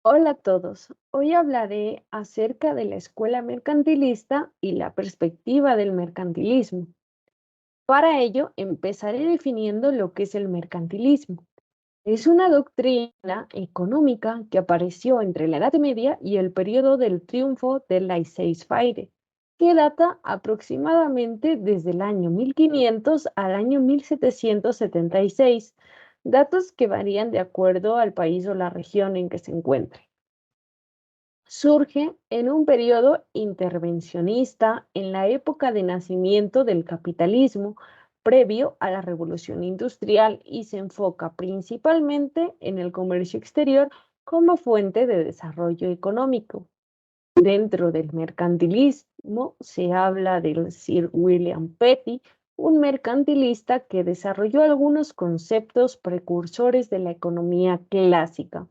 Hola a todos. Hoy hablaré acerca de la escuela mercantilista y la perspectiva del mercantilismo. Para ello, empezaré definiendo lo que es el mercantilismo. Es una doctrina económica que apareció entre la Edad Media y el periodo del triunfo del laissez-faire, que data aproximadamente desde el año 1500 al año 1776, datos que varían de acuerdo al país o la región en que se encuentre. Surge en un periodo intervencionista en la época de nacimiento del capitalismo previo a la revolución industrial y se enfoca principalmente en el comercio exterior como fuente de desarrollo económico. Dentro del mercantilismo se habla del Sir William Petty, un mercantilista que desarrolló algunos conceptos precursores de la economía clásica.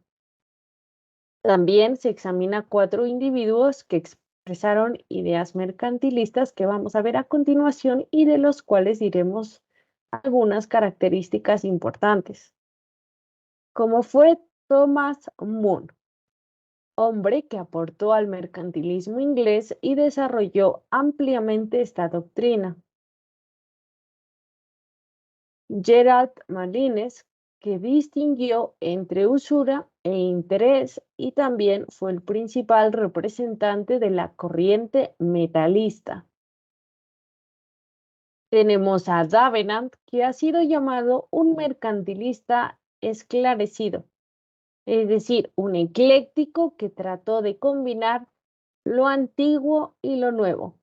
También se examina cuatro individuos que expresaron ideas mercantilistas que vamos a ver a continuación y de los cuales diremos algunas características importantes, como fue Thomas Moore, hombre que aportó al mercantilismo inglés y desarrolló ampliamente esta doctrina. Gerald Malines, que distinguió entre usura e interés y también fue el principal representante de la corriente metalista. Tenemos a Davenant, que ha sido llamado un mercantilista esclarecido, es decir, un ecléctico que trató de combinar lo antiguo y lo nuevo.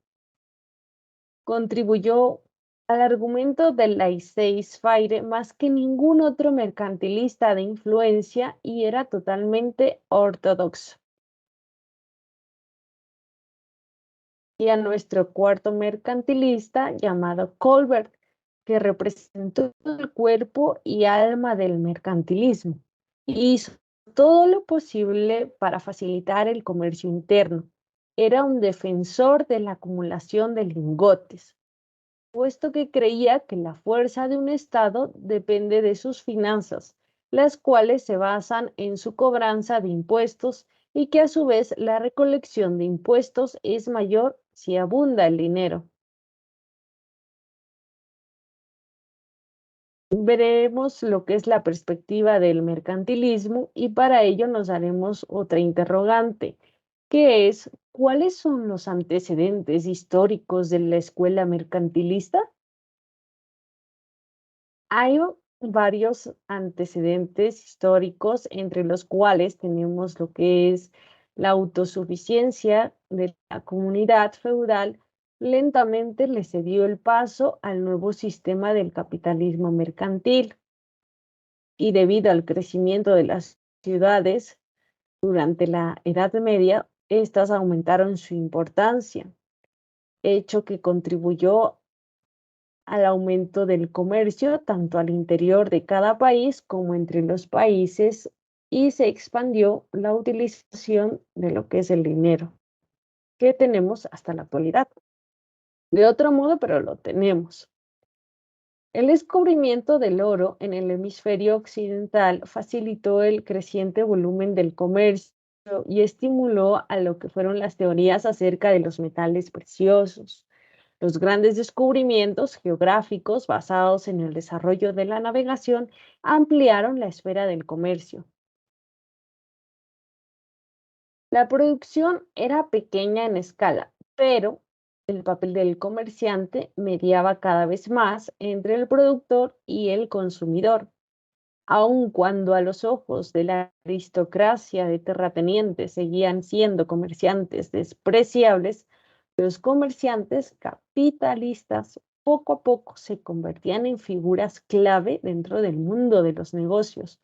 Contribuyó al argumento del laissez-faire más que ningún otro mercantilista de influencia y era totalmente ortodoxo. Y a nuestro cuarto mercantilista llamado Colbert, que representó el cuerpo y alma del mercantilismo y hizo todo lo posible para facilitar el comercio interno. Era un defensor de la acumulación de lingotes, puesto que creía que la fuerza de un Estado depende de sus finanzas, las cuales se basan en su cobranza de impuestos y que a su vez la recolección de impuestos es mayor si abunda el dinero. Veremos lo que es la perspectiva del mercantilismo y para ello nos haremos otra interrogante, que es, ¿cuáles son los antecedentes históricos de la escuela mercantilista? Hay varios antecedentes históricos, entre los cuales tenemos lo que es la autosuficiencia de la comunidad feudal, lentamente le cedió el paso al nuevo sistema del capitalismo mercantil y debido al crecimiento de las ciudades durante la Edad Media, estas aumentaron su importancia, hecho que contribuyó al aumento del comercio tanto al interior de cada país como entre los países y se expandió la utilización de lo que es el dinero que tenemos hasta la actualidad. De otro modo, pero lo tenemos. El descubrimiento del oro en el hemisferio occidental facilitó el creciente volumen del comercio y estimuló a lo que fueron las teorías acerca de los metales preciosos. Los grandes descubrimientos geográficos basados en el desarrollo de la navegación ampliaron la esfera del comercio. La producción era pequeña en escala, pero el papel del comerciante mediaba cada vez más entre el productor y el consumidor. Aun cuando a los ojos de la aristocracia de terratenientes seguían siendo comerciantes despreciables, los comerciantes capitalistas poco a poco se convertían en figuras clave dentro del mundo de los negocios.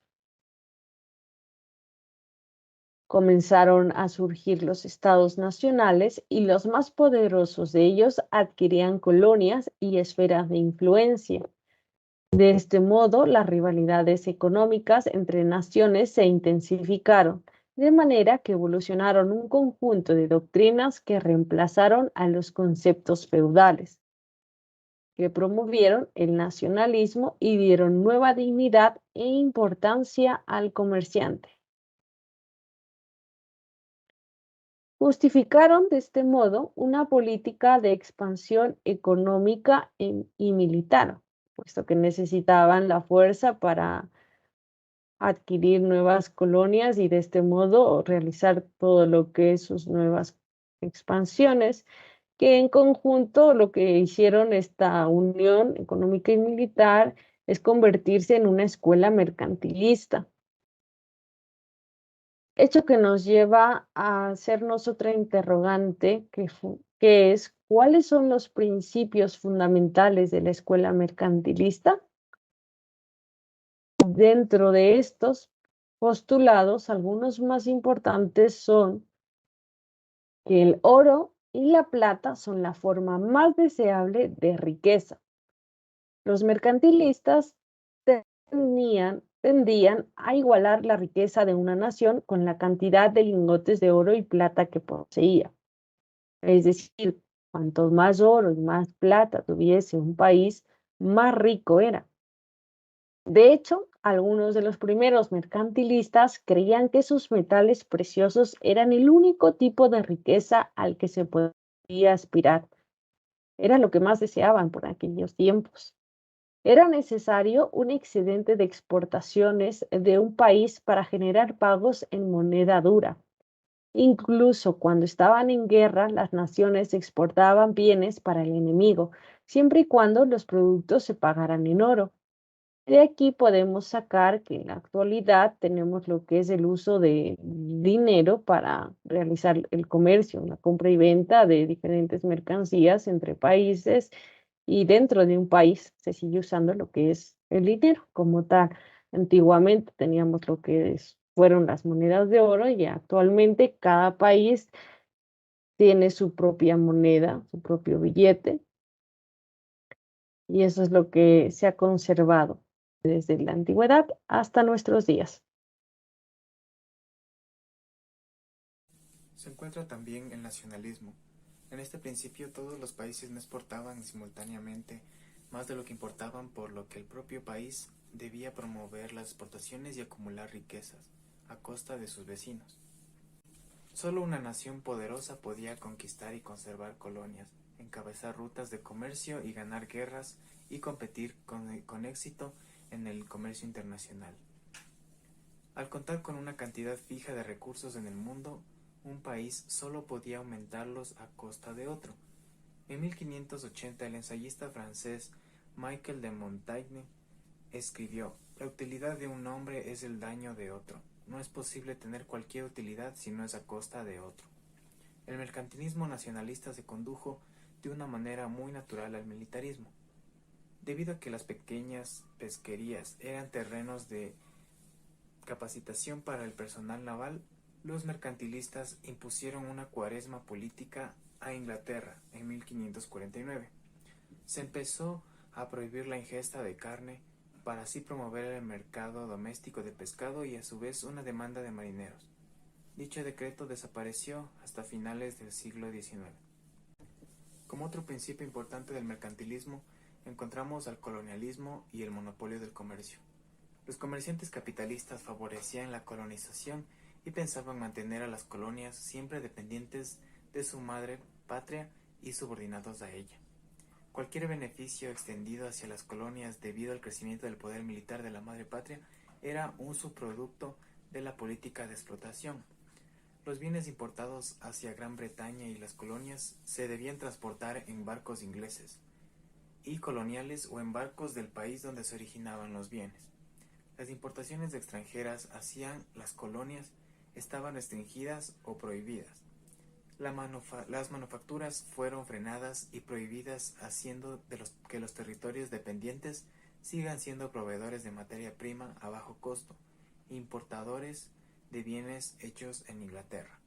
Comenzaron a surgir los estados nacionales y los más poderosos de ellos adquirían colonias y esferas de influencia. De este modo, las rivalidades económicas entre naciones se intensificaron, de manera que evolucionaron un conjunto de doctrinas que reemplazaron a los conceptos feudales, que promovieron el nacionalismo y dieron nueva dignidad e importancia al comerciante. Justificaron de este modo una política de expansión económica y militar, puesto que necesitaban la fuerza para adquirir nuevas colonias y de este modo realizar todo lo que es sus nuevas expansiones, que en conjunto lo que hicieron esta unión económica y militar es convertirse en una escuela mercantilista. Hecho que nos lleva a hacernos otra interrogante, que es, ¿cuáles son los principios fundamentales de la escuela mercantilista? Dentro de estos postulados, algunos más importantes son que el oro y la plata son la forma más deseable de riqueza. Los mercantilistas tendían a igualar la riqueza de una nación con la cantidad de lingotes de oro y plata que poseía. Es decir, cuanto más oro y más plata tuviese un país, más rico era. De hecho, algunos de los primeros mercantilistas creían que sus metales preciosos eran el único tipo de riqueza al que se podía aspirar. Era lo que más deseaban por aquellos tiempos. Era necesario un excedente de exportaciones de un país para generar pagos en moneda dura. Incluso cuando estaban en guerra, las naciones exportaban bienes para el enemigo, siempre y cuando los productos se pagaran en oro. De aquí podemos sacar que en la actualidad tenemos lo que es el uso de dinero para realizar el comercio, la compra y venta de diferentes mercancías entre países y dentro de un país se sigue usando lo que es el dinero como tal. Antiguamente teníamos lo que fueron las monedas de oro y actualmente cada país tiene su propia moneda, su propio billete y eso es lo que se ha conservado desde la antigüedad hasta nuestros días. Se encuentra también el nacionalismo. En este principio todos los países no exportaban simultáneamente más de lo que importaban, por lo que el propio país debía promover las exportaciones y acumular riquezas a costa de sus vecinos. Solo una nación poderosa podía conquistar y conservar colonias, encabezar rutas de comercio y ganar guerras y competir con éxito en el comercio internacional. Al contar con una cantidad fija de recursos en el mundo, un país solo podía aumentarlos a costa de otro. En 1580 el ensayista francés Michel de Montaigne escribió: «La utilidad de un hombre es el daño de otro. No es posible tener cualquier utilidad si no es a costa de otro». El mercantilismo nacionalista se condujo de una manera muy natural al militarismo. Debido a que las pequeñas pesquerías eran terrenos de capacitación para el personal naval, los mercantilistas impusieron una cuaresma política a Inglaterra en 1549. Se empezó a prohibir la ingesta de carne para así promover el mercado doméstico de pescado y a su vez una demanda de marineros. Dicho decreto desapareció hasta finales del siglo XIX. Como otro principio importante del mercantilismo, encontramos al colonialismo y el monopolio del comercio. Los comerciantes capitalistas favorecían la colonización y pensaban mantener a las colonias siempre dependientes de su madre patria y subordinados a ella. Cualquier beneficio extendido hacia las colonias debido al crecimiento del poder militar de la madre patria era un subproducto de la política de explotación. Los bienes importados hacia Gran Bretaña y las colonias se debían transportar en barcos ingleses y coloniales o en barcos del país donde se originaban los bienes. Las importaciones extranjeras hacia las colonias estaban restringidas o prohibidas. Las manufacturas fueron frenadas y prohibidas, haciendo que los territorios dependientes sigan siendo proveedores de materia prima a bajo costo, importadores de bienes hechos en Inglaterra.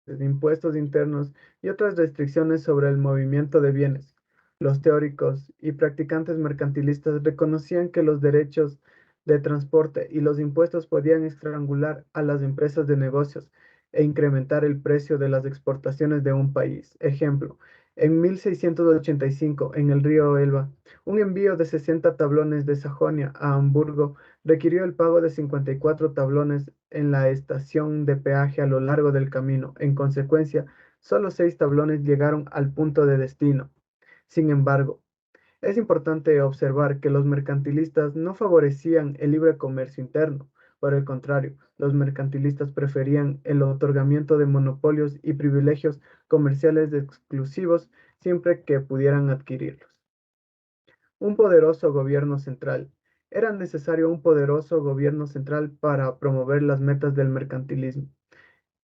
De impuestos internos y otras restricciones sobre el movimiento de bienes. Los teóricos y practicantes mercantilistas reconocían que los derechos de transporte y los impuestos podían estrangular a las empresas de negocios e incrementar el precio de las exportaciones de un país. Ejemplo, En 1685, en el río Elba, un envío de 60 tablones de Sajonia a Hamburgo requirió el pago de 54 tablones en la estación de peaje a lo largo del camino. En consecuencia, solo 6 tablones llegaron al punto de destino. Sin embargo, es importante observar que los mercantilistas no favorecían el libre comercio interno. Por el contrario, los mercantilistas preferían el otorgamiento de monopolios y privilegios comerciales exclusivos siempre que pudieran adquirirlos. Un poderoso gobierno central. Era necesario un poderoso gobierno central para promover las metas del mercantilismo.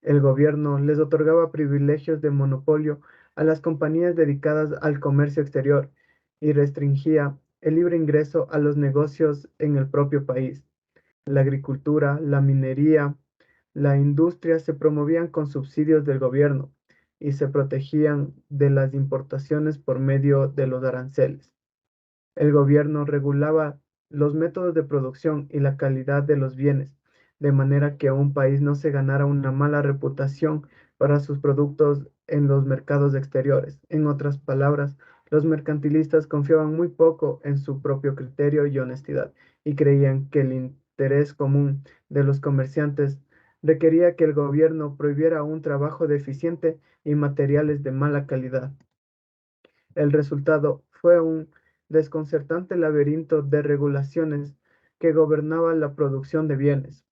El gobierno les otorgaba privilegios de monopolio a las compañías dedicadas al comercio exterior y restringía el libre ingreso a los negocios en el propio país. La agricultura, la minería, la industria se promovían con subsidios del gobierno y se protegían de las importaciones por medio de los aranceles. El gobierno regulaba los métodos de producción y la calidad de los bienes, de manera que un país no se ganara una mala reputación para sus productos en los mercados exteriores. En otras palabras, los mercantilistas confiaban muy poco en su propio criterio y honestidad y creían que el interés común de los comerciantes requería que el gobierno prohibiera un trabajo deficiente y materiales de mala calidad. El resultado fue un desconcertante laberinto de regulaciones que gobernaba la producción de bienes.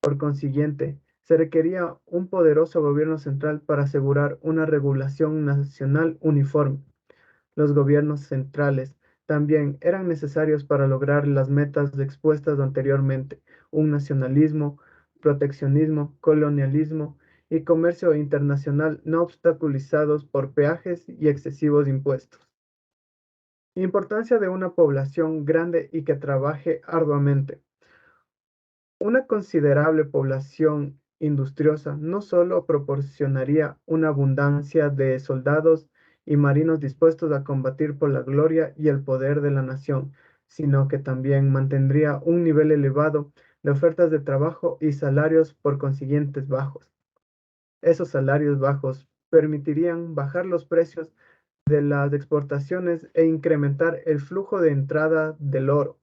Por consiguiente, se requería un poderoso gobierno central para asegurar una regulación nacional uniforme. Los gobiernos centrales también eran necesarios para lograr las metas expuestas anteriormente: un nacionalismo, proteccionismo, colonialismo y comercio internacional no obstaculizados por peajes y excesivos impuestos. Importancia de una población grande y que trabaje arduamente. Una considerable población industriosa no solo proporcionaría una abundancia de soldados y marinos dispuestos a combatir por la gloria y el poder de la nación, sino que también mantendría un nivel elevado de ofertas de trabajo y salarios por consiguientes bajos. Esos salarios bajos permitirían bajar los precios de las exportaciones e incrementar el flujo de entrada del oro,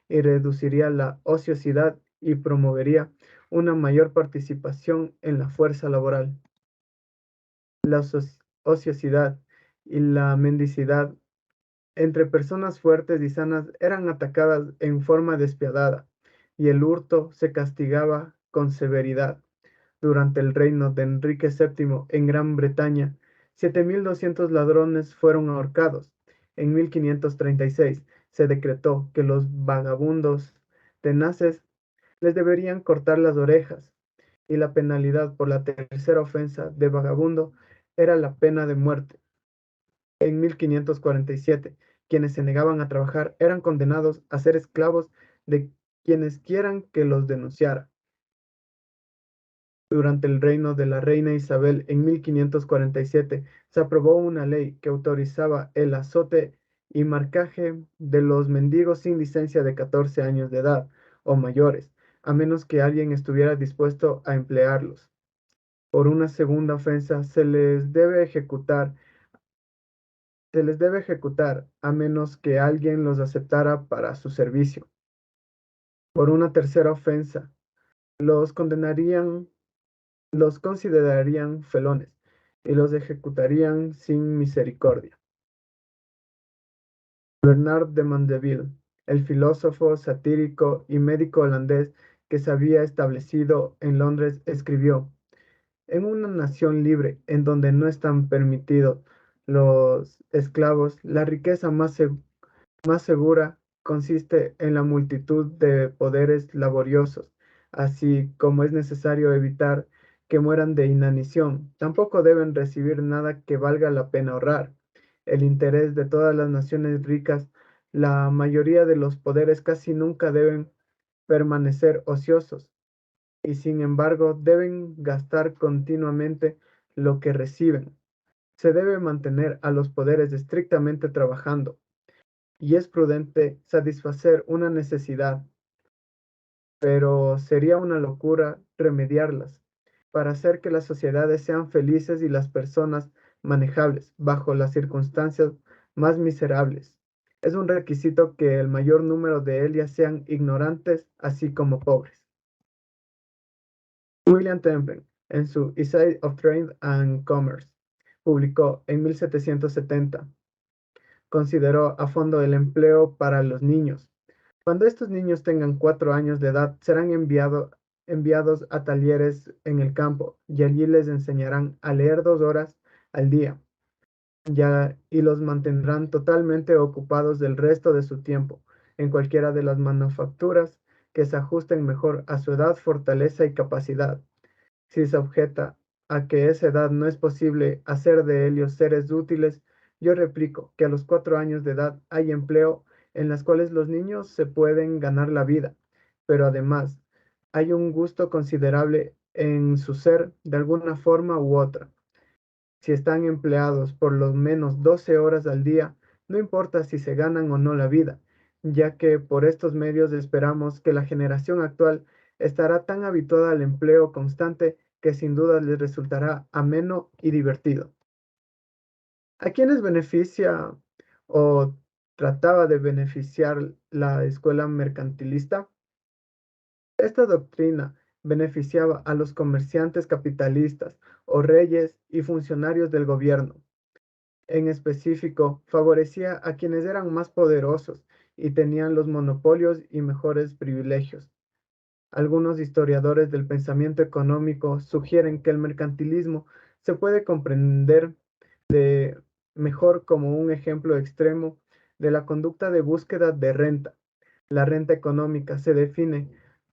y reduciría la ociosidad y promovería una mayor participación en la fuerza laboral. La ociosidad y la mendicidad entre personas fuertes y sanas eran atacadas en forma despiadada, y el hurto se castigaba con severidad. Durante el reino de Enrique VII en Gran Bretaña, 7.200 ladrones fueron ahorcados. En 1536 se decretó que los vagabundos tenaces les deberían cortar las orejas, y la penalidad por la tercera ofensa de vagabundo era la pena de muerte. En 1547, quienes se negaban a trabajar eran condenados a ser esclavos de quienes quieran que los denunciara. Durante el reino de la reina Isabel, en 1547, se aprobó una ley que autorizaba el azote y marcaje de los mendigos sin licencia de 14 años de edad o mayores, a menos que alguien estuviera dispuesto a emplearlos. Por una segunda ofensa, se les debe ejecutar a menos que alguien los aceptara para su servicio. Por una tercera ofensa, los condenarían los considerarían felones y los ejecutarían sin misericordia. Bernard de Mandeville, el filósofo, satírico y médico holandés que se había establecido en Londres, escribió: en una nación libre en donde no están permitidos los esclavos, la riqueza más segura consiste en la multitud de poderes laboriosos, así como es necesario evitar que mueran de inanición. Tampoco deben recibir nada que valga la pena ahorrar. El interés de todas las naciones ricas, la mayoría de los poderes casi nunca deben permanecer ociosos, y sin embargo deben gastar continuamente lo que reciben. Se debe mantener a los poderes estrictamente trabajando, y es prudente satisfacer una necesidad, pero sería una locura remediarlas. Para hacer que las sociedades sean felices y las personas manejables bajo las circunstancias más miserables. Es un requisito que el mayor número de ellas sean ignorantes, así como pobres. William Temple, en su Essay of Trade and Commerce, publicó en 1770, consideró a fondo el empleo para los niños. Cuando estos niños tengan 4 años de edad, serán enviados a talleres en el campo y allí les enseñarán a leer 2 horas al día y los mantendrán totalmente ocupados del resto de su tiempo en cualquiera de las manufacturas que se ajusten mejor a su edad, fortaleza y capacidad. Si se objeta a que a esa edad no es posible hacer de ellos seres útiles, yo replico que a los 4 años de edad hay empleo en las cuales los niños se pueden ganar la vida, pero además hay un gusto considerable en su ser de alguna forma u otra. Si están empleados por lo menos 12 horas al día, no importa si se ganan o no la vida, ya que por estos medios esperamos que la generación actual estará tan habituada al empleo constante que sin duda les resultará ameno y divertido. ¿A quiénes beneficia o trataba de beneficiar la escuela mercantilista? Esta doctrina beneficiaba a los comerciantes capitalistas o reyes y funcionarios del gobierno. En específico, favorecía a quienes eran más poderosos y tenían los monopolios y mejores privilegios. Algunos historiadores del pensamiento económico sugieren que el mercantilismo se puede comprender mejor como un ejemplo extremo de la conducta de búsqueda de renta. La renta económica se define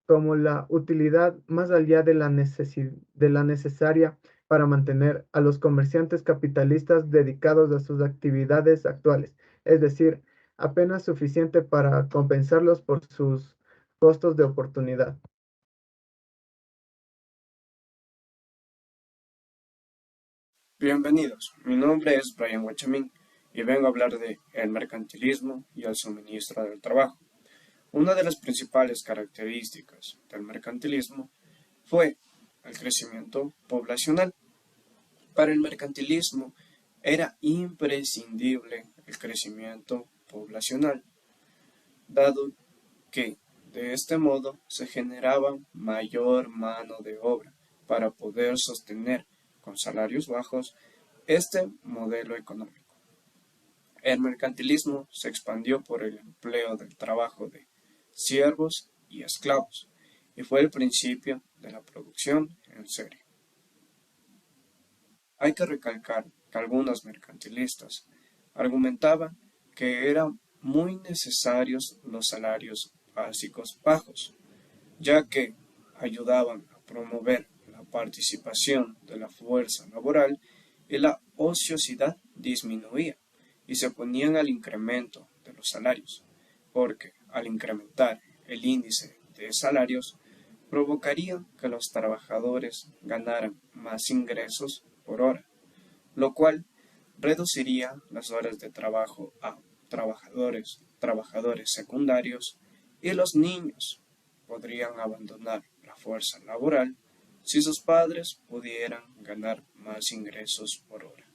como la utilidad más allá de la necesaria para mantener a los comerciantes capitalistas dedicados a sus actividades actuales, es decir, apenas suficiente para compensarlos por sus costos de oportunidad. Bienvenidos, mi nombre es Brian Huachamín y vengo a hablar de el mercantilismo y el suministro del trabajo. Una de las principales características del mercantilismo fue el crecimiento poblacional. Para el mercantilismo era imprescindible el crecimiento poblacional, dado que de este modo se generaba mayor mano de obra para poder sostener con salarios bajos este modelo económico. El mercantilismo se expandió por el empleo del trabajo de siervos y esclavos y fue el principio de la producción en serie. Hay que recalcar que algunos mercantilistas argumentaban que eran muy necesarios los salarios básicos bajos, ya que ayudaban a promover la participación de la fuerza laboral y la ociosidad disminuía y se oponían al incremento de los salarios, porque al incrementar el índice de salarios provocaría que los trabajadores ganaran más ingresos por hora, lo cual reduciría las horas de trabajo a trabajadores secundarios y los niños podrían abandonar la fuerza laboral si sus padres pudieran ganar más ingresos por hora.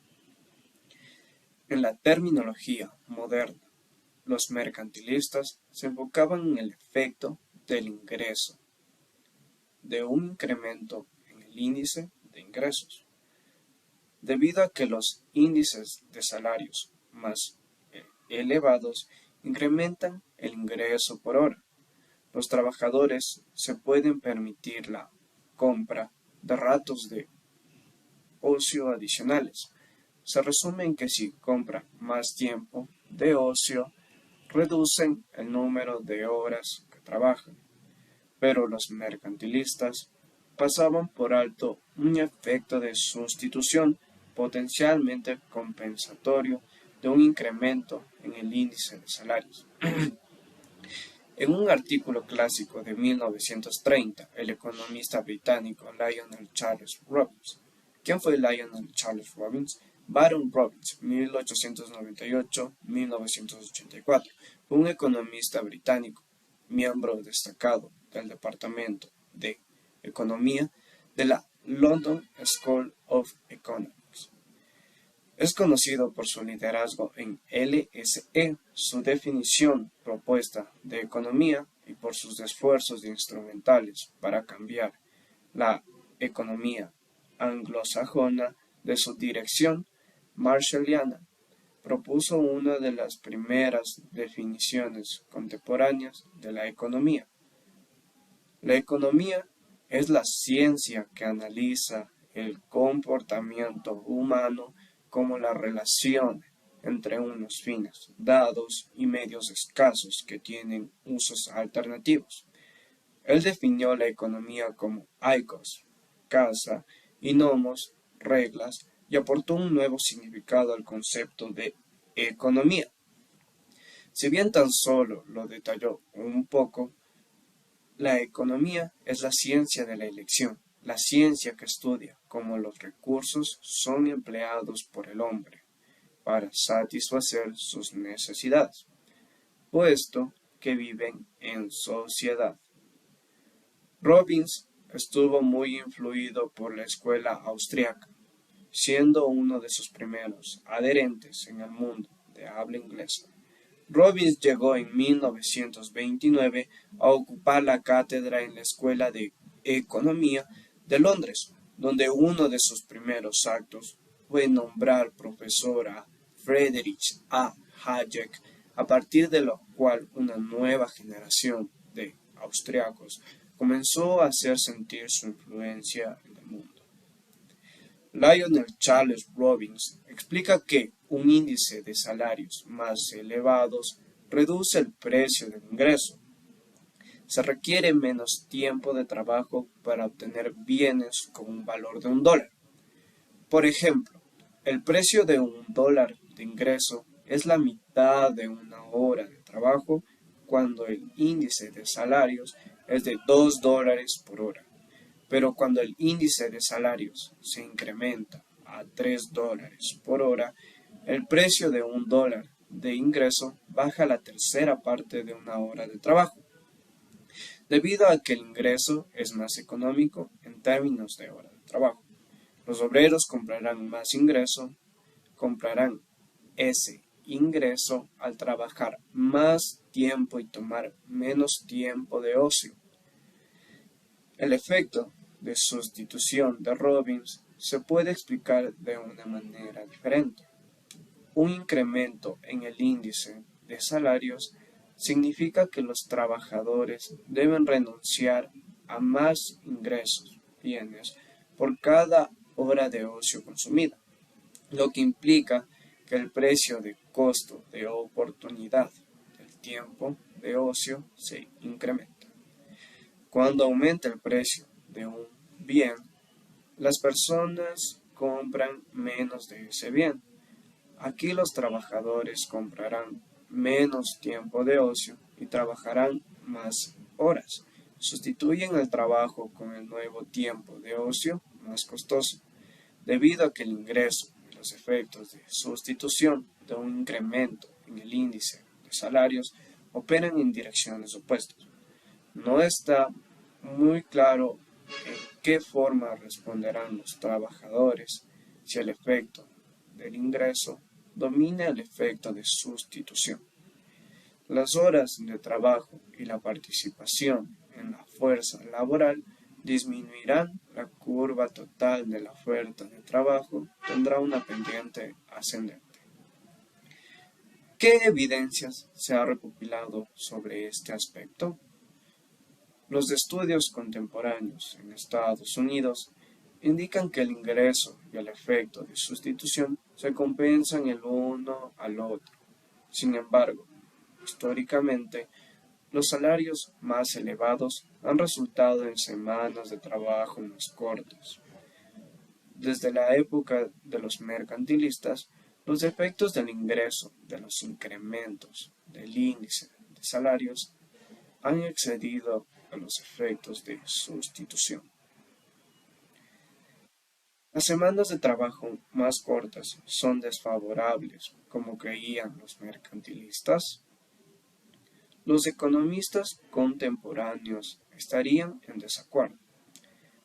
En la terminología moderna, los mercantilistas se enfocaban en el efecto del ingreso, de un incremento en el índice de ingresos, debido a que los índices de salarios más elevados incrementan el ingreso por hora. Los trabajadores se pueden permitir la compra de ratos de ocio adicionales. Se resume en que si compran más tiempo de ocio, reducen el número de horas que trabajan. Pero los mercantilistas pasaban por alto un efecto de sustitución potencialmente compensatorio de un incremento en el índice de salarios. En un artículo clásico de 1930, el economista británico Lionel Charles Robbins. ¿Quién fue Lionel Charles Robbins? Baron Robbins, 1898-1984, fue un economista británico, miembro destacado del Departamento de Economía de la London School of Economics. Es conocido por su liderazgo en LSE, su definición propuesta de economía y por sus esfuerzos instrumentales para cambiar la economía anglosajona de su dirección marshalliana. Propuso una de las primeras definiciones contemporáneas de la economía. La economía es la ciencia que analiza el comportamiento humano como la relación entre unos fines dados y medios escasos que tienen usos alternativos. Él definió la economía como oikos, casa, y nomos, reglas, y aportó un nuevo significado al concepto de economía. Si bien tan solo lo detalló un poco, la economía es la ciencia de la elección, la ciencia que estudia cómo los recursos son empleados por el hombre para satisfacer sus necesidades, puesto que viven en sociedad. Robbins estuvo muy influido por la escuela austriaca, siendo uno de sus primeros adherentes en el mundo de habla inglesa. Robbins llegó en 1929 a ocupar la cátedra en la Escuela de Economía de Londres, donde uno de sus primeros actos fue nombrar profesor a Friedrich A. Hayek, a partir de lo cual una nueva generación de austriacos comenzó a hacer sentir su influencia en el mundo. Lionel Charles Robbins explica que un índice de salarios más elevados reduce el precio del ingreso. Se requiere menos tiempo de trabajo para obtener bienes con un valor de $1. Por ejemplo, el precio de $1 de ingreso es la mitad de una hora de trabajo cuando el índice de salarios es de $2 por hora. Pero cuando el índice de salarios se incrementa a $3 por hora, el precio de $1 de ingreso baja a la tercera parte de una hora de trabajo, debido a que el ingreso es más económico en términos de hora de trabajo. Los obreros comprarán más ingreso, comprarán ese ingreso al trabajar más tiempo y tomar menos tiempo de ocio. El efecto de sustitución de Robbins se puede explicar de una manera diferente. Un incremento en el índice de salarios significa que los trabajadores deben renunciar a más ingresos, bienes, por cada hora de ocio consumida, lo que implica que el precio de costo de oportunidad del tiempo de ocio se incrementa. Cuando aumenta el precio de un bien, las personas compran menos de ese bien. Aquí los trabajadores comprarán menos tiempo de ocio y trabajarán más horas. Sustituyen el trabajo con el nuevo tiempo de ocio más costoso, debido a que el ingreso y los efectos de sustitución de un incremento en el índice de salarios operan en direcciones opuestas. No está muy claro en qué forma responderán los trabajadores si el efecto del ingreso domina el efecto de sustitución. Las horas de trabajo y la participación en la fuerza laboral disminuirán, la curva total de la oferta de trabajo tendrá una pendiente ascendente. ¿Qué evidencias se ha recopilado sobre este aspecto? Los estudios contemporáneos en Estados Unidos indican que el ingreso y el efecto de sustitución se compensan el uno al otro. Sin embargo, históricamente, los salarios más elevados han resultado en semanas de trabajo más cortas. Desde la época de los mercantilistas, los efectos del ingreso de los incrementos del índice de salarios han excedido a los efectos de sustitución. Las semanas de trabajo más cortas son desfavorables, como creían los mercantilistas. Los economistas contemporáneos estarían en desacuerdo.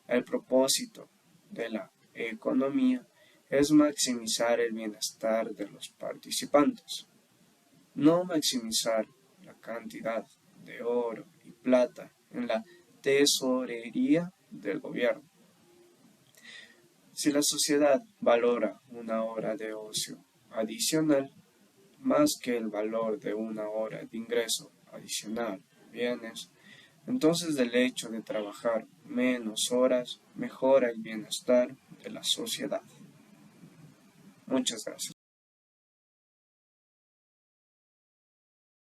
El propósito de la economía es maximizar el bienestar de los participantes, no maximizar la cantidad de oro y plata en la tesorería del gobierno. Si la sociedad valora una hora de ocio adicional más que el valor de una hora de ingreso adicional en bienes, entonces el hecho de trabajar menos horas mejora el bienestar de la sociedad. Muchas gracias.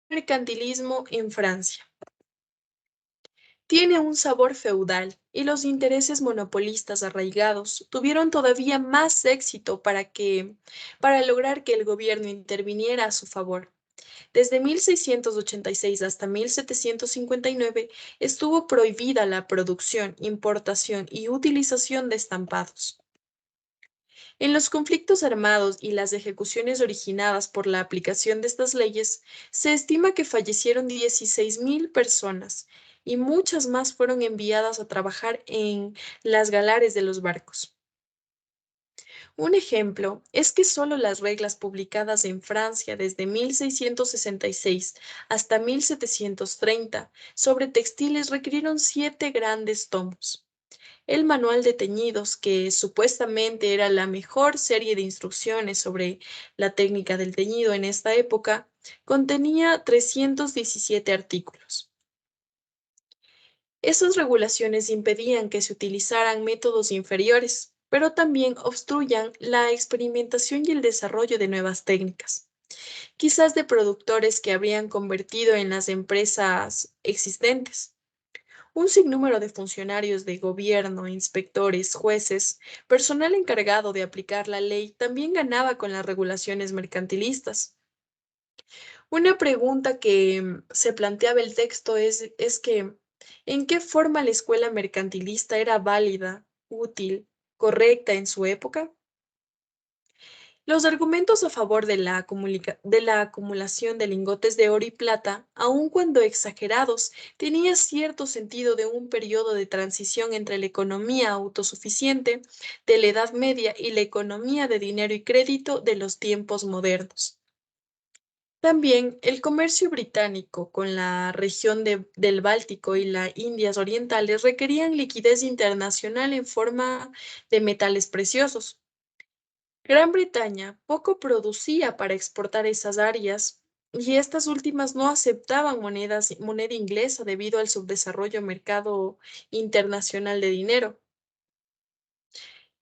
Mercantilismo en Francia. Tiene un sabor feudal y los intereses monopolistas arraigados tuvieron todavía más éxito para lograr que el gobierno interviniera a su favor. Desde 1686 hasta 1759 estuvo prohibida la producción, importación y utilización de estampados. En los conflictos armados y las ejecuciones originadas por la aplicación de estas leyes, se estima que fallecieron 16.000 personas y muchas más fueron enviadas a trabajar en las galares de los barcos. Un ejemplo es que solo las reglas publicadas en Francia desde 1666 hasta 1730 sobre textiles requirieron 7 grandes tomos. El manual de teñidos, que supuestamente era la mejor serie de instrucciones sobre la técnica del teñido en esta época, contenía 317 artículos. Esas regulaciones impedían que se utilizaran métodos inferiores, pero también obstruyan la experimentación y el desarrollo de nuevas técnicas, quizás de productores que habrían convertido en las empresas existentes. Un sinnúmero de funcionarios de gobierno, inspectores, jueces, personal encargado de aplicar la ley también ganaba con las regulaciones mercantilistas. Una pregunta que se planteaba el texto es que, ¿en qué forma la escuela mercantilista era válida, útil, correcta en su época? Los argumentos a favor de la acumulación de lingotes de oro y plata, aun cuando exagerados, tenían cierto sentido de un periodo de transición entre la economía autosuficiente de la Edad Media y la economía de dinero y crédito de los tiempos modernos. También el comercio británico con la región del Báltico y las Indias Orientales requerían liquidez internacional en forma de metales preciosos. Gran Bretaña poco producía para exportar esas áreas y estas últimas no aceptaban moneda inglesa debido al subdesarrollo mercado internacional de dinero.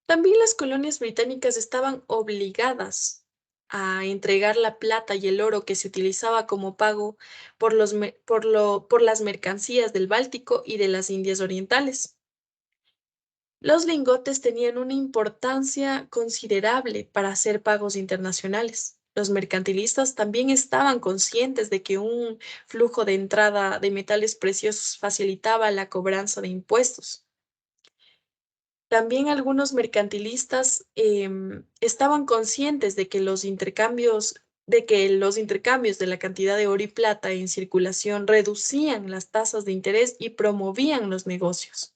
También las colonias británicas estaban obligadas a entregar la plata y el oro que se utilizaba como pago por las mercancías del Báltico y de las Indias Orientales. Los lingotes tenían una importancia considerable para hacer pagos internacionales. Los mercantilistas también estaban conscientes de que un flujo de entrada de metales preciosos facilitaba la cobranza de impuestos. También algunos mercantilistas estaban conscientes de que los intercambios de la cantidad de oro y plata en circulación reducían las tasas de interés y promovían los negocios.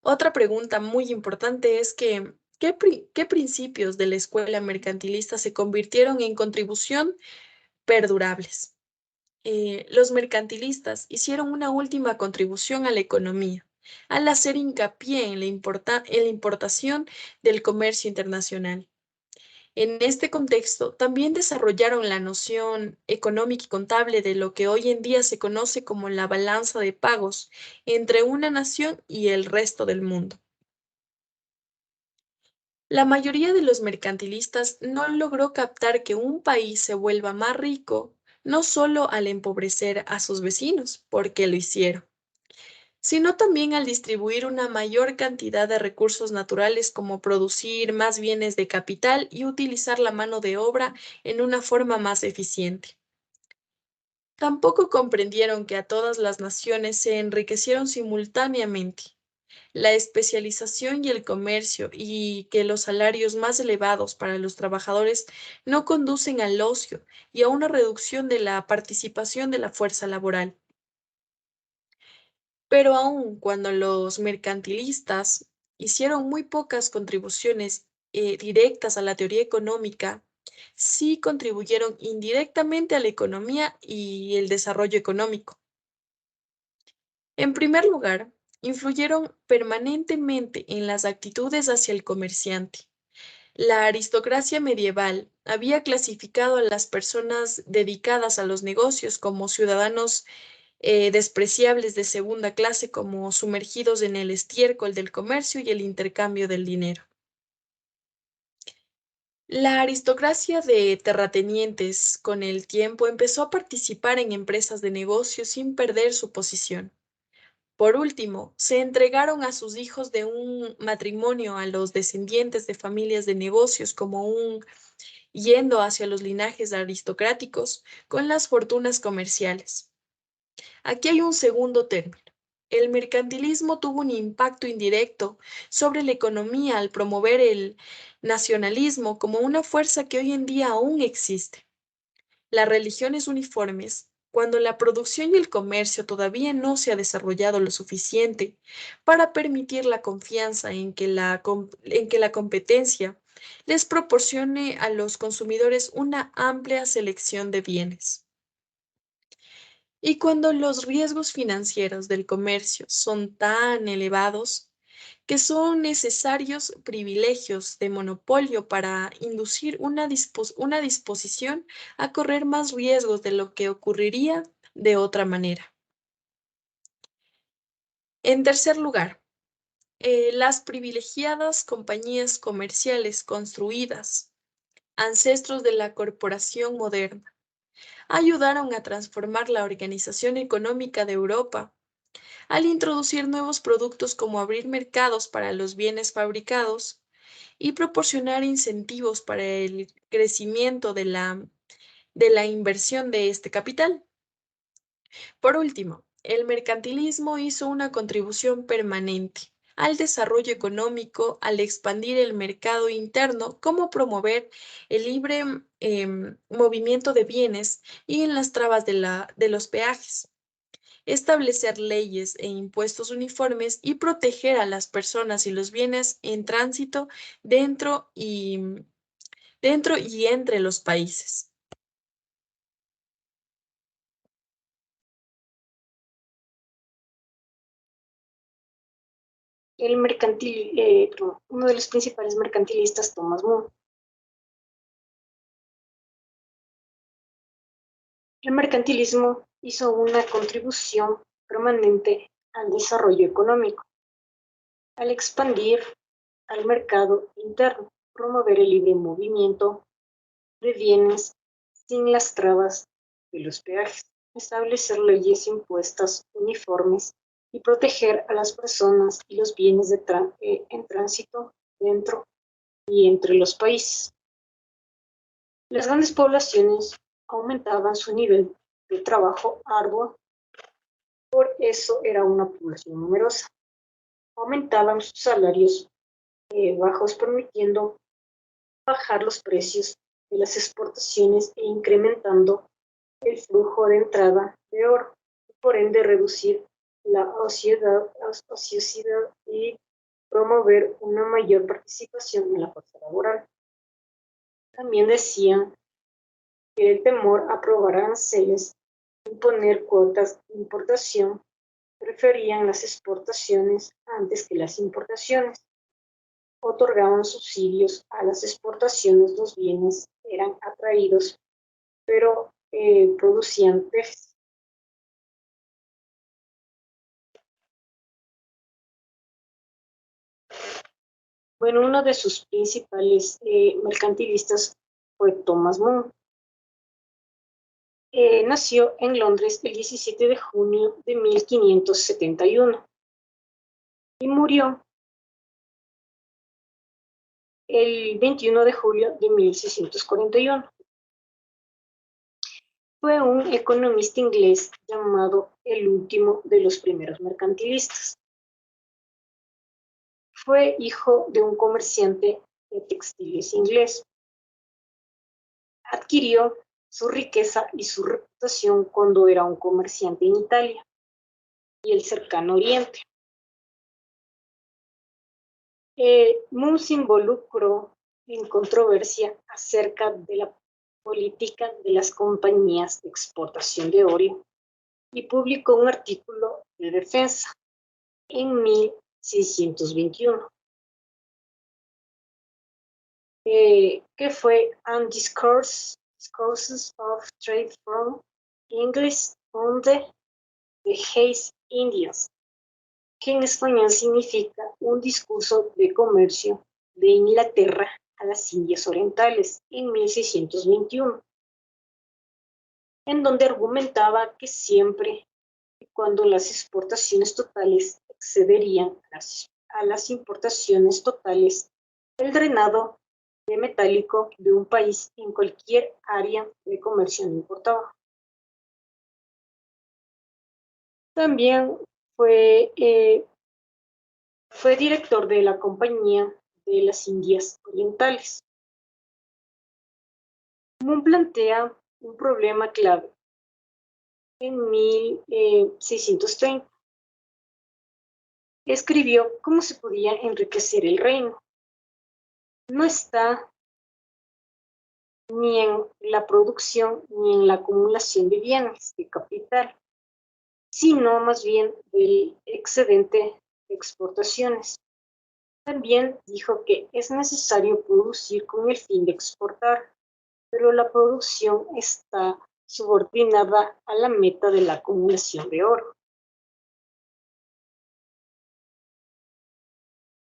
Otra pregunta muy importante es que, ¿qué principios de la escuela mercantilista se convirtieron en contribución perdurables? Los mercantilistas hicieron una última contribución a la economía, al hacer hincapié en la importación del comercio internacional. En este contexto, también desarrollaron la noción económica y contable de lo que hoy en día se conoce como la balanza de pagos entre una nación y el resto del mundo. La mayoría de los mercantilistas no logró captar que un país se vuelva más rico no solo al empobrecer a sus vecinos, porque lo hicieron, sino también al distribuir una mayor cantidad de recursos naturales como producir más bienes de capital y utilizar la mano de obra en una forma más eficiente. Tampoco comprendieron que a todas las naciones se enriquecieron simultáneamente. La especialización y el comercio y que los salarios más elevados para los trabajadores no conducen al ocio y a una reducción de la participación de la fuerza laboral. Pero aun cuando los mercantilistas hicieron muy pocas contribuciones directas a la teoría económica, sí contribuyeron indirectamente a la economía y el desarrollo económico. En primer lugar, influyeron permanentemente en las actitudes hacia el comerciante. La aristocracia medieval había clasificado a las personas dedicadas a los negocios como ciudadanos despreciables de segunda clase, como sumergidos en el estiércol del comercio y el intercambio del dinero. La aristocracia de terratenientes con el tiempo empezó a participar en empresas de negocios sin perder su posición. Por último, se entregaron a sus hijos de un matrimonio a los descendientes de familias de negocios como yendo hacia los linajes aristocráticos con las fortunas comerciales. Aquí hay un segundo término. El mercantilismo tuvo un impacto indirecto sobre la economía al promover el nacionalismo como una fuerza que hoy en día aún existe. Las religiones uniformes, cuando la producción y el comercio todavía no se ha desarrollado lo suficiente para permitir la confianza en que la competencia les proporcione a los consumidores una amplia selección de bienes. Y cuando los riesgos financieros del comercio son tan elevados que son necesarios privilegios de monopolio para inducir una disposición a correr más riesgos de lo que ocurriría de otra manera. En tercer lugar, las privilegiadas compañías comerciales construidas, ancestros de la corporación moderna, ayudaron a transformar la organización económica de Europa al introducir nuevos productos como abrir mercados para los bienes fabricados y proporcionar incentivos para el crecimiento de la inversión de este capital. Por último, el mercantilismo hizo una contribución permanente al desarrollo económico al expandir el mercado interno, como promover el libre movimiento de bienes y en las trabas de los peajes, establecer leyes e impuestos uniformes y proteger a las personas y los bienes en tránsito dentro y entre los países. Uno de los principales mercantilistas, Thomas More. El mercantilismo hizo una contribución permanente al desarrollo económico, al expandir al mercado interno, promover el libre movimiento de bienes sin las trabas de los peajes, establecer leyes impuestas uniformes y proteger a las personas y los bienes en tránsito dentro y entre los países. Las grandes poblaciones aumentaban su nivel de trabajo arduo, por eso era una población numerosa. Aumentaban sus salarios bajos, permitiendo bajar los precios de las exportaciones e incrementando el flujo de entrada de oro, y por ende reducir la ociosidad y promover una mayor participación en la fuerza laboral. También decían que el temor a aprobar aranceles, imponer cuotas de importación, preferían las exportaciones antes que las importaciones. Otorgaban subsidios a las exportaciones, los bienes eran atraídos, pero producían déficit. Bueno, uno de sus principales mercantilistas fue Thomas More. Nació en Londres el 17 de junio de 1571 y murió el 21 de julio de 1641. Fue un economista inglés llamado el último de los primeros mercantilistas. Fue hijo de un comerciante de textiles inglés. Adquirió su riqueza y su reputación cuando era un comerciante en Italia y el cercano Oriente. Moon se involucró en controversia acerca de la política de las compañías de exportación de oro y publicó un artículo de defensa en 1621, que fue Discourses of Trade from English on the East Indies, que en español significa un discurso de comercio de Inglaterra a las Indias Orientales en 1621, en donde argumentaba que siempre y cuando las exportaciones totales excederían a las importaciones totales, el drenado de metálico de un país en cualquier área de comercio no importaba. También fue director de la Compañía de las Indias Orientales. Moon plantea un problema clave en 1630. Escribió cómo se podía enriquecer el reino. No está ni en la producción ni en la acumulación de bienes, de capital, sino más bien del excedente de exportaciones. También dijo que es necesario producir con el fin de exportar, pero la producción está subordinada a la meta de la acumulación de oro.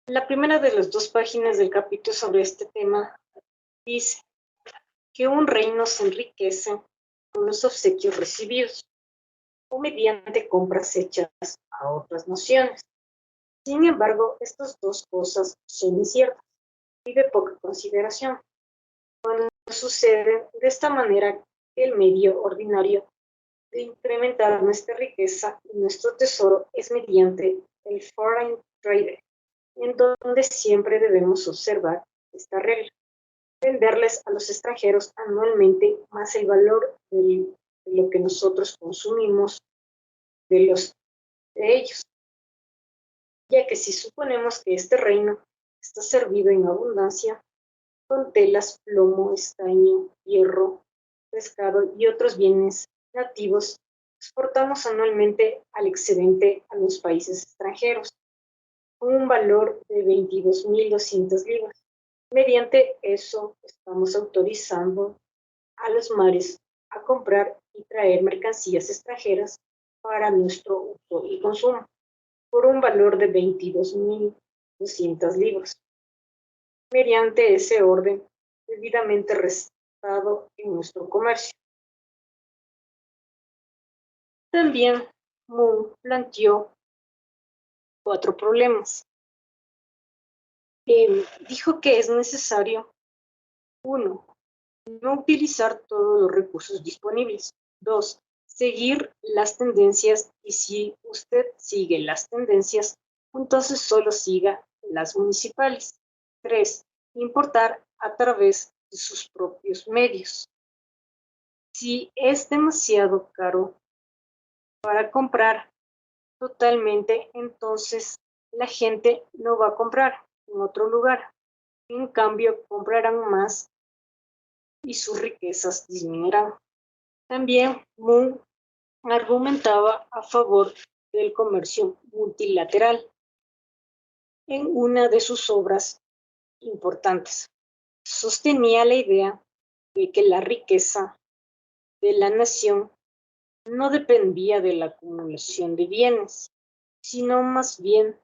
La primera de las 2 páginas del capítulo sobre este tema dice que un reino se enriquece con los obsequios recibidos o mediante compras hechas a otras naciones. Sin embargo, estas 2 cosas son inciertas y de poca consideración. Cuando sucede de esta manera, el medio ordinario de incrementar nuestra riqueza y nuestro tesoro es mediante el foreign trade, en donde siempre debemos observar esta regla: venderles a los extranjeros anualmente más el valor de lo que nosotros consumimos de ellos, ya que si suponemos que este reino está servido en abundancia con telas, plomo, estaño, hierro, pescado y otros bienes nativos, exportamos anualmente al excedente a los países extranjeros con un valor de 22.200 libras. Mediante eso estamos autorizando a los mares a comprar y traer mercancías extranjeras para nuestro uso y consumo por un valor de 22.200 libras. Mediante ese orden debidamente restado en nuestro comercio. También Moon planteó 4 problemas. Dijo que es necesario: 1. No utilizar todos los recursos disponibles. 2. Seguir las tendencias, y si usted sigue las tendencias, entonces solo siga las municipales. 3. Importar a través de sus propios medios. Si es demasiado caro para comprar totalmente, entonces la gente no va a comprar en otro lugar. En cambio, comprarán más y sus riquezas disminuirán. También Moon argumentaba a favor del comercio multilateral en una de sus obras importantes. Sostenía la idea de que la riqueza de la nación no dependía de la acumulación de bienes, sino más bien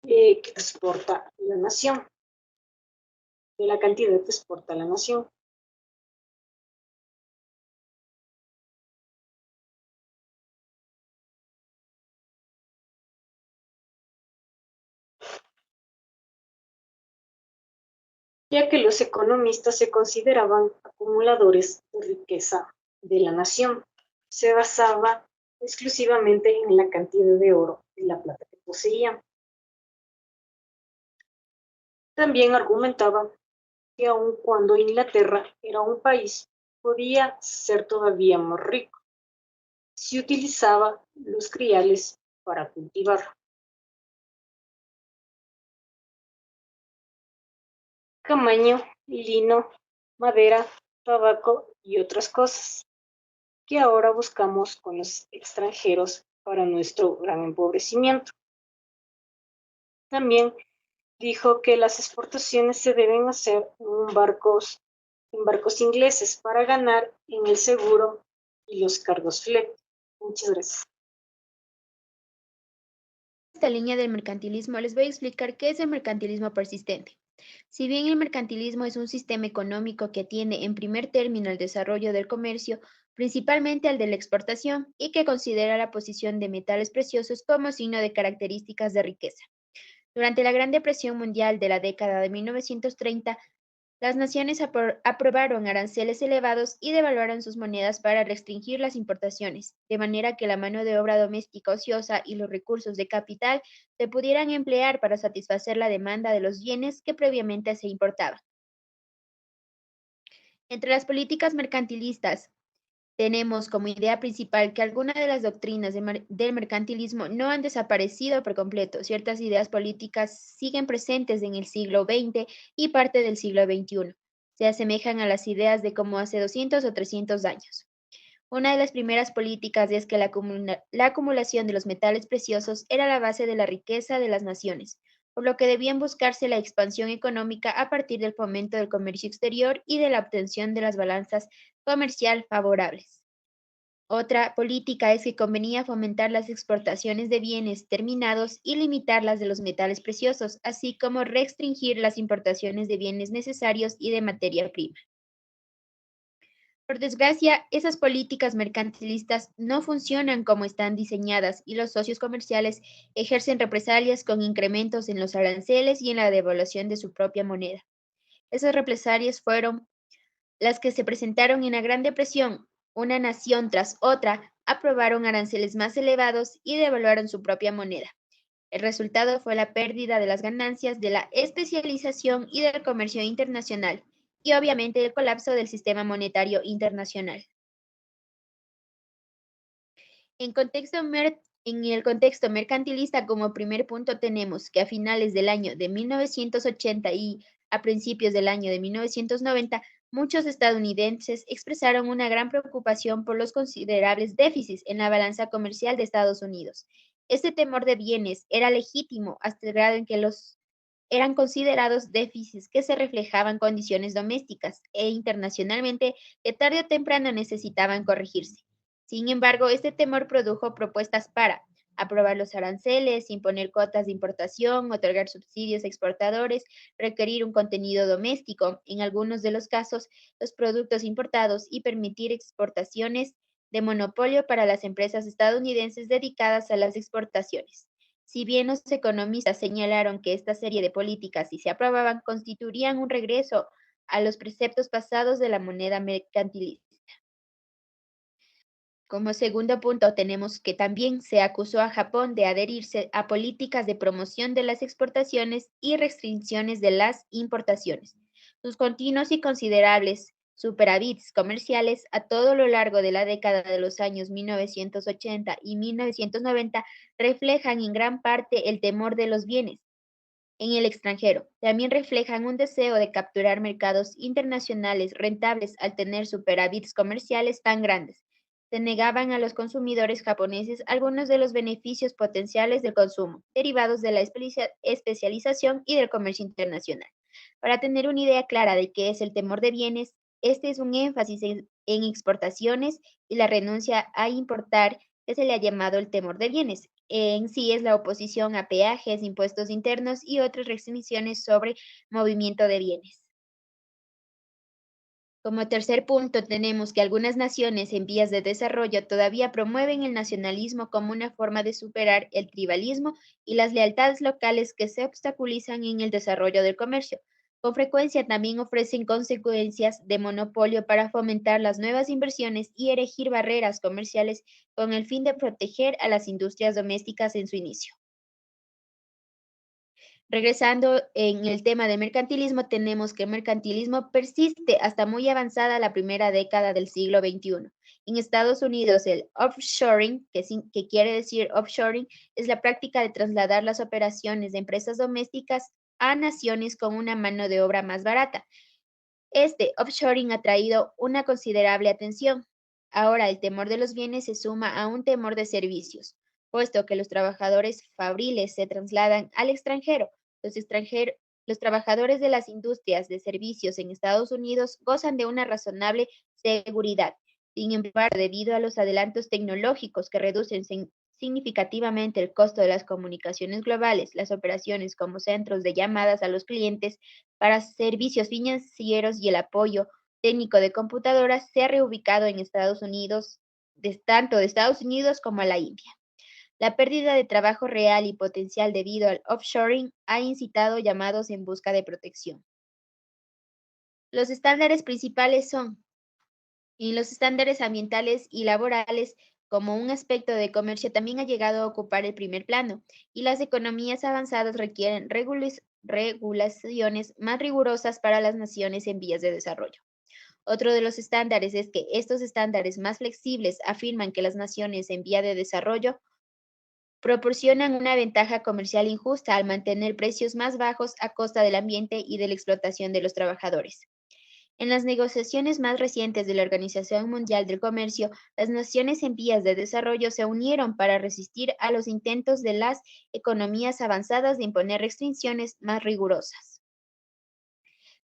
que exporta la nación, de la cantidad que exporta la nación. Ya que los economistas se consideraban acumuladores de riqueza de la nación, se basaba exclusivamente en la cantidad de oro y la plata que poseían. También argumentaba que aun cuando Inglaterra era un país, podía ser todavía más rico si utilizaba los criales para cultivar. camaño, lino, madera, tabaco y otras cosas, que ahora buscamos con los extranjeros para nuestro gran empobrecimiento. También dijo que las exportaciones se deben hacer en barcos ingleses para ganar en el seguro y los cargos flete. Muchas gracias. Esta línea del mercantilismo les voy a explicar qué es el mercantilismo persistente. Si bien el mercantilismo es un sistema económico que atiende en primer término el desarrollo del comercio, principalmente al de la exportación, y que considera la posición de metales preciosos como signo de características de riqueza. Durante la Gran Depresión Mundial de la década de 1930, las naciones aprobaron aranceles elevados y devaluaron sus monedas para restringir las importaciones, de manera que la mano de obra doméstica ociosa y los recursos de capital se pudieran emplear para satisfacer la demanda de los bienes que previamente se importaban. Entre las políticas mercantilistas, tenemos como idea principal que algunas de las doctrinas del mercantilismo no han desaparecido por completo. Ciertas ideas políticas siguen presentes en el siglo XX y parte del siglo XXI. Se asemejan a las ideas de como hace 200 o 300 años. Una de las primeras políticas es que la acumulación de los metales preciosos era la base de la riqueza de las naciones, por lo que debían buscarse la expansión económica a partir del fomento del comercio exterior y de la obtención de las balanzas comercial favorables. Otra política es que convenía fomentar las exportaciones de bienes terminados y limitar las de los metales preciosos, así como restringir las importaciones de bienes necesarios y de materia prima. Por desgracia, esas políticas mercantilistas no funcionan como están diseñadas y los socios comerciales ejercen represalias con incrementos en los aranceles y en la devaluación de su propia moneda. Esas represalias fueron las que se presentaron en la Gran Depresión. Una nación tras otra aprobaron aranceles más elevados y devaluaron su propia moneda. El resultado fue la pérdida de las ganancias de la especialización y del comercio internacional, y obviamente el colapso del sistema monetario internacional. En el contexto mercantilista, como primer punto tenemos que a finales del año de 1980 y a principios del año de 1990, muchos estadounidenses expresaron una gran preocupación por los considerables déficits en la balanza comercial de Estados Unidos. Este temor de bienes era legítimo hasta el grado en que eran considerados déficits que se reflejaban condiciones domésticas e internacionalmente que tarde o temprano necesitaban corregirse. Sin embargo, este temor produjo propuestas para aprobar los aranceles, imponer cuotas de importación, otorgar subsidios a exportadores, requerir un contenido doméstico, en algunos de los casos, los productos importados y permitir exportaciones de monopolio para las empresas estadounidenses dedicadas a las exportaciones. Si bien los economistas señalaron que esta serie de políticas, si se aprobaban, constituirían un regreso a los preceptos pasados de la moneda mercantilista. Como segundo punto, tenemos que también se acusó a Japón de adherirse a políticas de promoción de las exportaciones y restricciones de las importaciones. Sus continuos y considerables superávits comerciales a todo lo largo de la década de los años 1980 y 1990 reflejan en gran parte el temor de los bienes en el extranjero. También reflejan un deseo de capturar mercados internacionales rentables al tener superávits comerciales tan grandes. Se negaban a los consumidores japoneses algunos de los beneficios potenciales del consumo, derivados de la especialización y del comercio internacional. Para tener una idea clara de qué es el temor de bienes, este es un énfasis en exportaciones y la renuncia a importar, que se le ha llamado el temor de bienes. En sí es la oposición a peajes, impuestos internos y otras restricciones sobre movimiento de bienes. Como tercer punto, tenemos que algunas naciones en vías de desarrollo todavía promueven el nacionalismo como una forma de superar el tribalismo y las lealtades locales que se obstaculizan en el desarrollo del comercio. Con frecuencia también ofrecen consecuencias de monopolio para fomentar las nuevas inversiones y erigir barreras comerciales con el fin de proteger a las industrias domésticas en su inicio. Regresando en el tema del mercantilismo, tenemos que el mercantilismo persiste hasta muy avanzada la primera década del siglo XXI. En Estados Unidos, el offshoring, que quiere decir offshoring, es la práctica de trasladar las operaciones de empresas domésticas a naciones con una mano de obra más barata. Este offshoring ha traído una considerable atención. Ahora el temor de los bienes se suma a un temor de servicios, puesto que los trabajadores fabriles se trasladan al extranjero. Los trabajadores de las industrias de servicios en Estados Unidos gozan de una razonable seguridad. Sin embargo, debido a los adelantos tecnológicos que reducen significativamente el costo de las comunicaciones globales, las operaciones como centros de llamadas a los clientes para servicios financieros y el apoyo técnico de computadoras se ha reubicado en Estados Unidos, tanto de Estados Unidos como a la India. La pérdida de trabajo real y potencial debido al offshoring ha incitado llamados en busca de protección. Los estándares principales son los estándares ambientales y laborales como un aspecto de comercio también ha llegado a ocupar el primer plano, y las economías avanzadas requieren regulaciones más rigurosas para las naciones en vías de desarrollo. Otro de los estándares es que estos estándares más flexibles afirman que las naciones en vía de desarrollo proporcionan una ventaja comercial injusta al mantener precios más bajos a costa del ambiente y de la explotación de los trabajadores. En las negociaciones más recientes de la Organización Mundial del Comercio, las naciones en vías de desarrollo se unieron para resistir a los intentos de las economías avanzadas de imponer restricciones más rigurosas.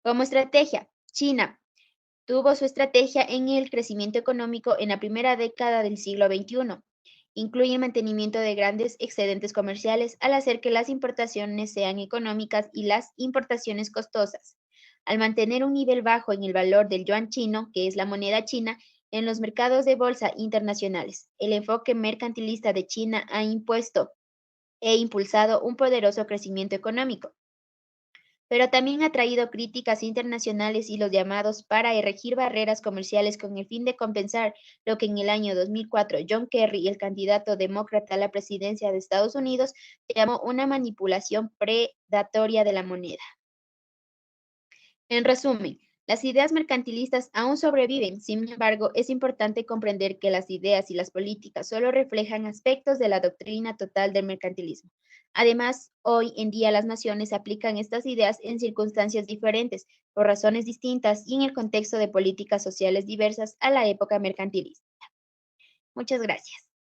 Como estrategia, China tuvo su estrategia en el crecimiento económico en la primera década del siglo XXI. Incluye el mantenimiento de grandes excedentes comerciales al hacer que las importaciones sean económicas y las importaciones costosas. Al mantener un nivel bajo en el valor del yuan chino, que es la moneda china, en los mercados de bolsa internacionales, el enfoque mercantilista de China ha impuesto e impulsado un poderoso crecimiento económico, pero también ha traído críticas internacionales y los llamados para erigir barreras comerciales con el fin de compensar lo que en el año 2004 John Kerry, el candidato demócrata a la presidencia de Estados Unidos, llamó una manipulación predatoria de la moneda. En resumen, las ideas mercantilistas aún sobreviven, sin embargo, es importante comprender que las ideas y las políticas solo reflejan aspectos de la doctrina total del mercantilismo. Además, hoy en día las naciones aplican estas ideas en circunstancias diferentes, por razones distintas y en el contexto de políticas sociales diversas a la época mercantilista. Muchas gracias.